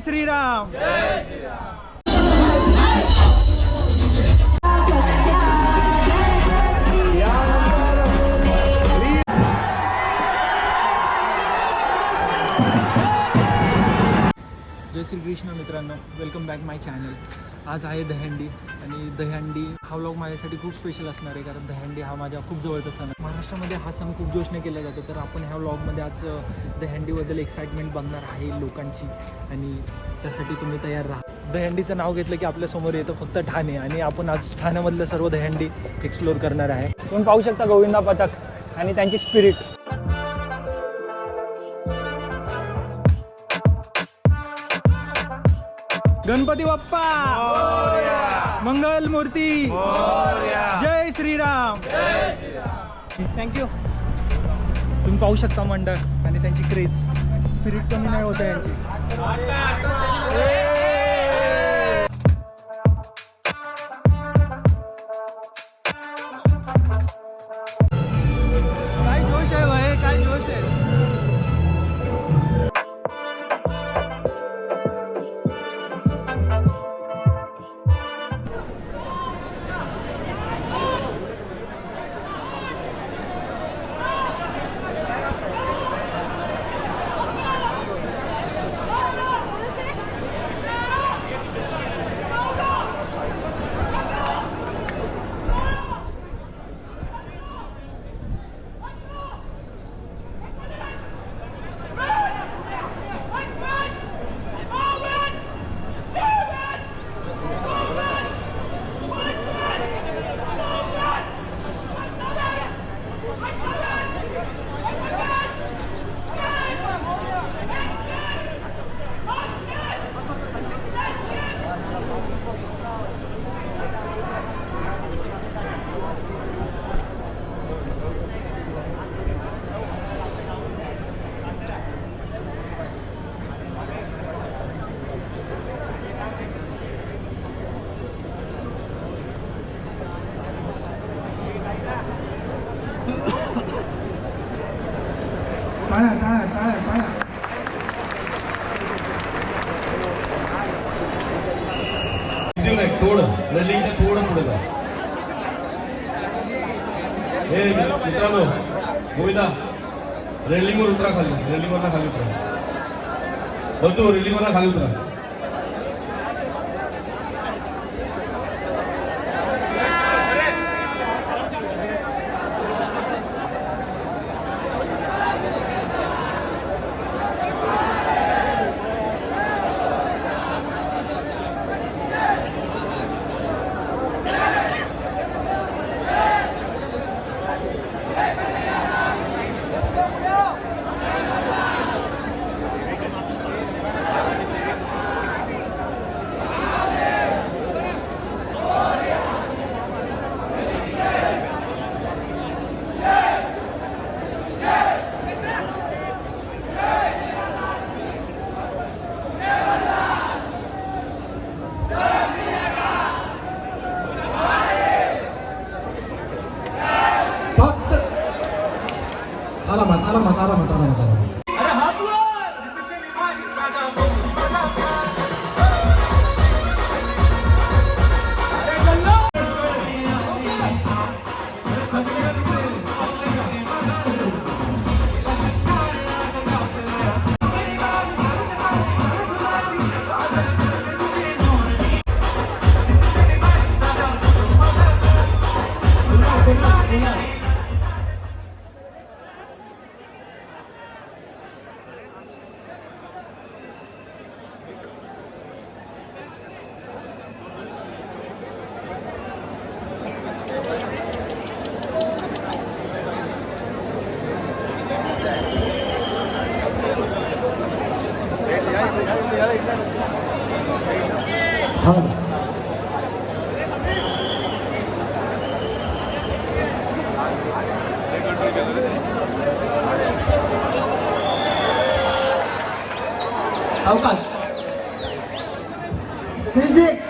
श्रीराम. जय श्री कृष्ण मित्रांनो, welcome back माय channel. आज आहे दहीहंडी आणि दहीहंडी हा व्लॉग माझ्यासाठी खूप स्पेशल असणार आहे, कारण दहीहंडी हा माझ्या खूप जवळचा सण आहे. महाराष्ट्रामध्ये हा सण खूप जोशने केला जातो. तर आपण ह्या व्लॉगमध्ये आज दहीहंडीबद्दल एक्साइटमेंट बघणार आहे लोकांची, आणि त्यासाठी तुम्ही तयार राहा. दहीहंडीचं नाव घेतलं की आपल्यासमोर येतं फक्त ठाणे, आणि आपण आज ठाण्यामधलं सर्व दहीहंडी एक्सप्लोअर करणार आहे. तुम्ही पाहू शकता गोविंदा पथक आणि त्यांची स्पिरिट. गणपती बाप्पा मंगल मूर्ती, जय श्रीराम. थँक्यू. तुम्ही पाहू शकता मंडळ आणि त्यांची क्रेज, स्पिरिट कमी नाही होत यांची. काय जोश आहे भाई, काय जोश आहे. थोडं रनिंगच्या थोडं पुढे जा. हे मित्रांनो, गोविंदा रेलिंगवर उतरा, खाली रेलिंगवर खाली उतरा. बंधू रेलिंगवर खाली उतरा. आरामात. अवकाश म्युझिक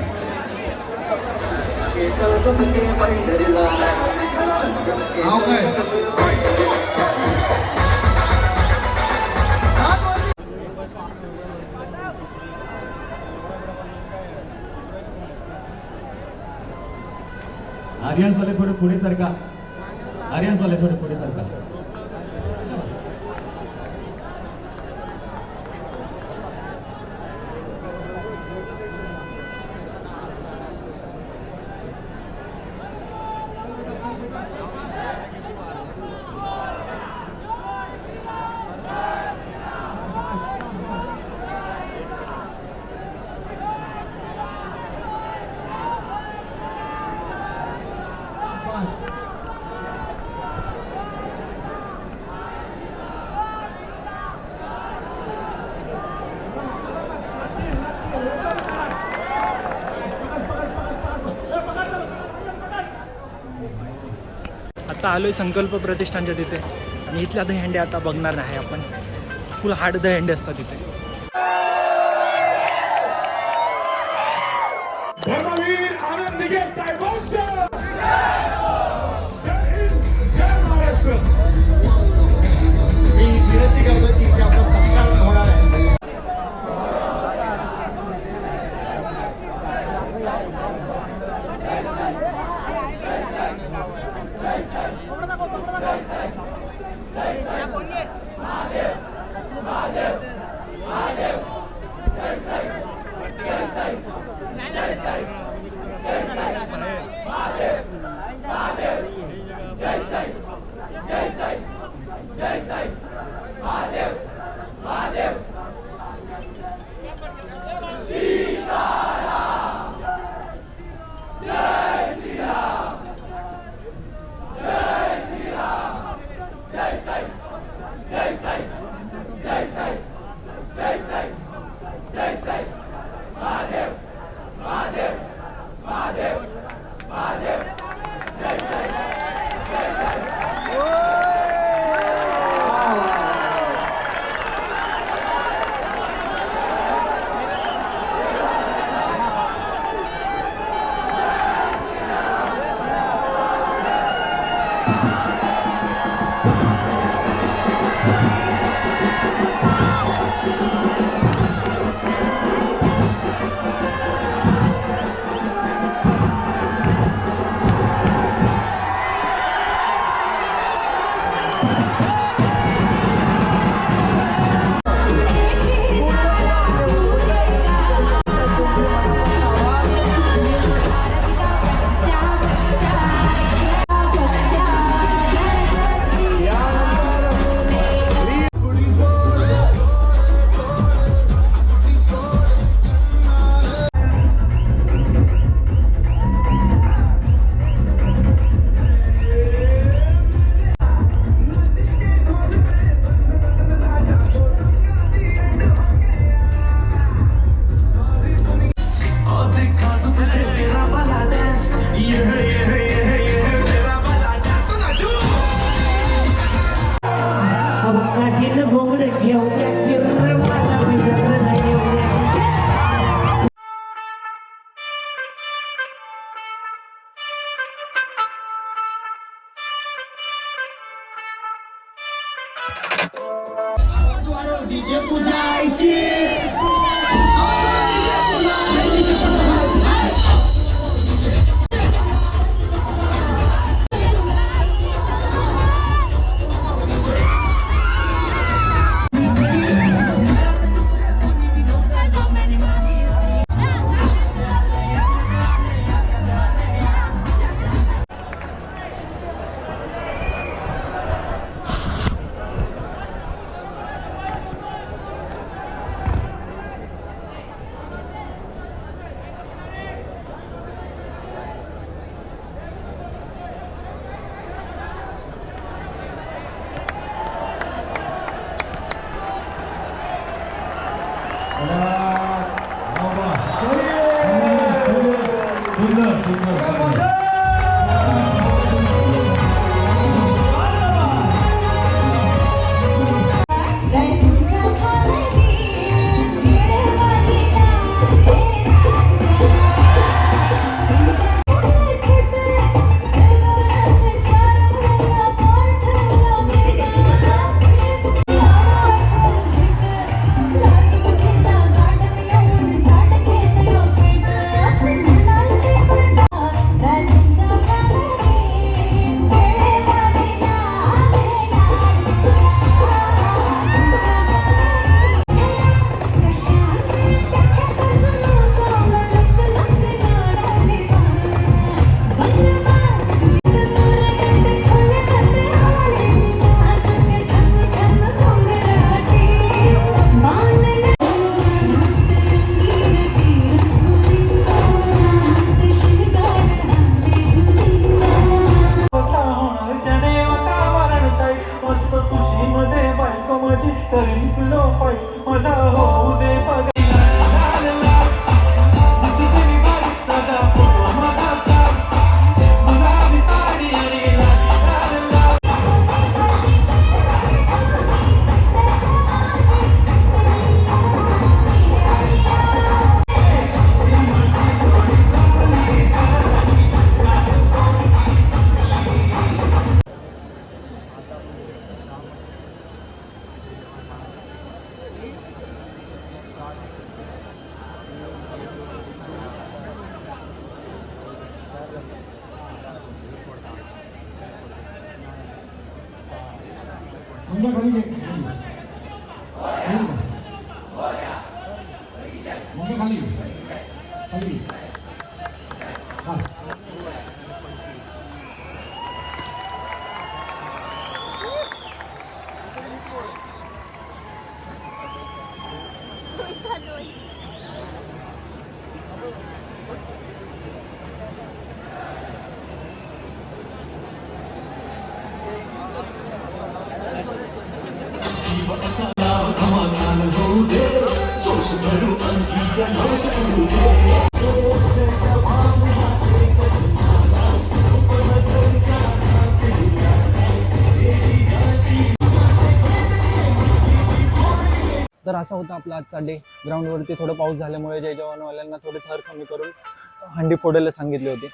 आर्यन्स वाले थोडे पुढे सरका. आर्यन्स वाले थोडे पुढे सरका. आता आलोय संकल्प प्रतिष्ठानच्या तिथे आणि इथल्या दहीहंडी आता बघणार नाही आपण. फुल हार्ड दहीहंडी असतात तिथे. धर्मवीर आनंद दिघे साहेबांचं जय हिंद जय महाराष्ट्र. मी विनंती करतो की आपला सत्कार होणार आहे. मुंग्या खाली घे. मुंग्या खाली खाली हा. तर असा होता आपला आजचा डे. ग्राउंडवरती थोडं पाऊस झाल्यामुळे जय जवानवाल्यांना थोडे थर कमी करून हंडी फोडायला सांगितले होते.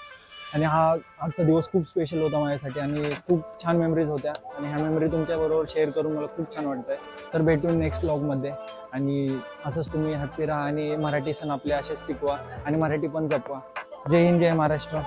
आणि आजचा दिवस खूप स्पेशल होता माझ्यासाठी आणि खूप छान मेमरीज होत्या आणि ह्या मेमरी तुमच्याबरोबर शेअर करून मला खूप छान वाटतंय. तर भेटू नेक्स्ट व्लॉगमध्ये आणि असंच तुम्ही हॅप्पी राहा आणि मराठी सण आपले असेच टिकवा आणि मराठी पण जपवा. जय हिंद, जय महाराष्ट्र.